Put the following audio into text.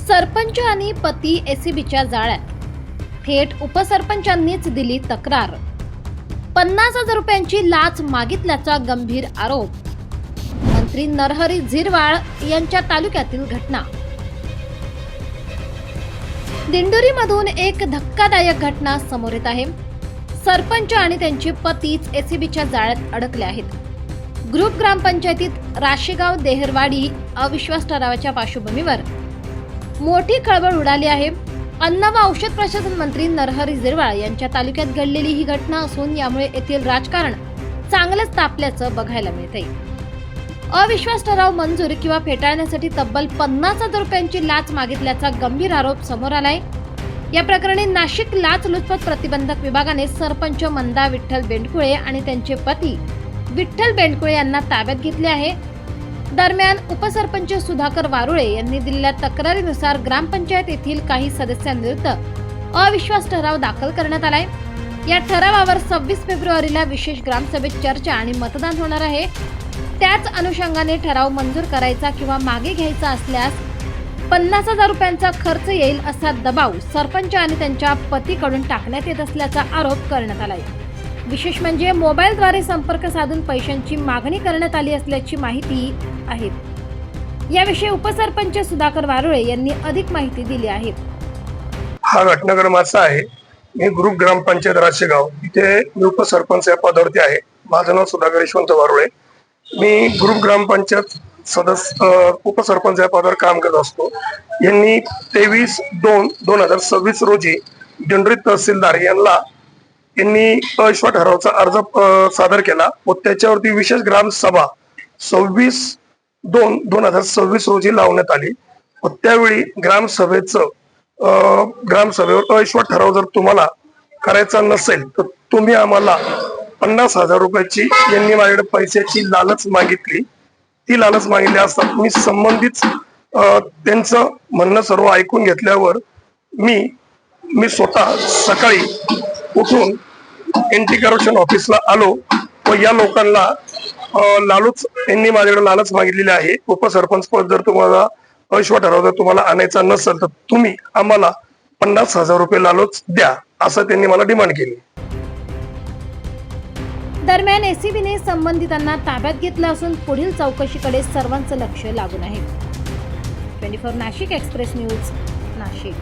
सरपंच आणि पती एसीबीच्या जाळ्यात. थेट उपसरपंचांनीच दिली तक्रार. 50,000 रुपयांची लाच मागितल्याचा गंभीर आरोप. मंत्री नरहरी झिरवाळ यांच्या तालुक्यातील घटना. दिंडोरीमधून एक धक्कादायक घटना समोर येत आहे. सरपंच आणि त्यांचे पतीच एसीबीच्या जाळ्यात अडकले आहेत. ग्रुप ग्रामपंचायतीत राशेगाव देहरवाडी अविश्वास ठरावाच्या पार्श्वभूमीवर मोठी खळबळ उडाली आहे. अन्न व औषध प्रशासन मंत्री नरहरी झिरवाळ यांच्या तालुक्यात घडलेली ही घटना असून यामुळे येथील राजकारण चांगलंच तापल्याचं बघायला मिळतंय. अविश्वास ठराव मंजूर किंवा फेटाळण्यासाठी तब्बल 50,000 रुपयांची लाच मागितल्याचा गंभीर आरोप समोर आलाय. या प्रकरणी नाशिक लाचलुचपत प्रतिबंधक विभागाने सरपंच मंदा विठ्ठल बेंडकुळे आणि त्यांचे पती विठ्ठल बेंडकुळे यांना ताब्यात घेतले आहे. दरम्यान उपसरपंच सुधाकर वारुळे यांनी दिलेल्या तक्रारीनुसार ग्रामपंचायत येथील काही सदस्यांविरुद्ध अविश्वास ठराव दाखल करण्यात आलाय. या ठरावावर 26 फेब्रुवारीला विशेष ग्रामसभेत चर्चा आणि मतदान होणार आहे. त्याच अनुषंगाने ठराव मंजूर करायचा किंवा मागे घ्यायचा असल्यास 50,000 रुपयांचा खर्च येईल असा दबाव सरपंच आणि त्यांच्या पतीकडून टाकण्यात येत असल्याचा आरोप करण्यात आलाय. विशेष म्हणजे मोबाईलद्वारे संपर्क साधून पैशांची मागणी करण्यात आली असल्याची माहिती आहे. याविषयी उपसरपंच सुधाकर वारुळे यांनी अधिक माहिती दिली आहे. हा घटनाक्रम असा आहे, मी ग्रुप ग्रामपंचायत राशेगाव इथे मी उपसरपंच या पदावरती आहे. माझं नाव सुधाकर यशवंत वारुळे. मी ग्रुप ग्रामपंचायत सदस्य उपसरपंच या पदावर काम करत असतो. यांनी 23/2/2026 रोजी दिंडोरी तहसीलदार यांनी अविश्वास ठरावाचा अर्ज सादर केला व त्याच्यावरती विशेष ग्रामसभा 26/2/2026 रोजी लावण्यात आली. व त्यावेळी ग्रामसभेवर अविश्वास ठराव जर तुम्हाला करायचा नसेल तर तुम्ही आम्हाला 50,000 रुपयाची यांनी माझ्याकडे पैशाची लालच मागितली. ती लालच मागितली असता मी संबंधित त्यांचं म्हणणं सर्व ऐकून घेतल्यावर मी स्वतः सकाळी उठून एंटी करप्शन ऑफिसला आलो व या लोकांना यांनी माझ्याकडे लालच मागितलेली आहे. उपसरपंच पद जर तुम्हाला अविश्वास ठराव जर तुम्हाला आणायचा नसेल तर तुम्ही आम्हाला 50,000 रुपये लालच द्या असं त्यांनी मला डिमांड केली. दरम्यान एसीबीने संबंधितांना ताब्यात घेतलं असून पुढील चौकशीकडे सर्वांचं लक्ष लागून आहे. 24 नाशिक एक्सप्रेस न्यूज, नाशिक.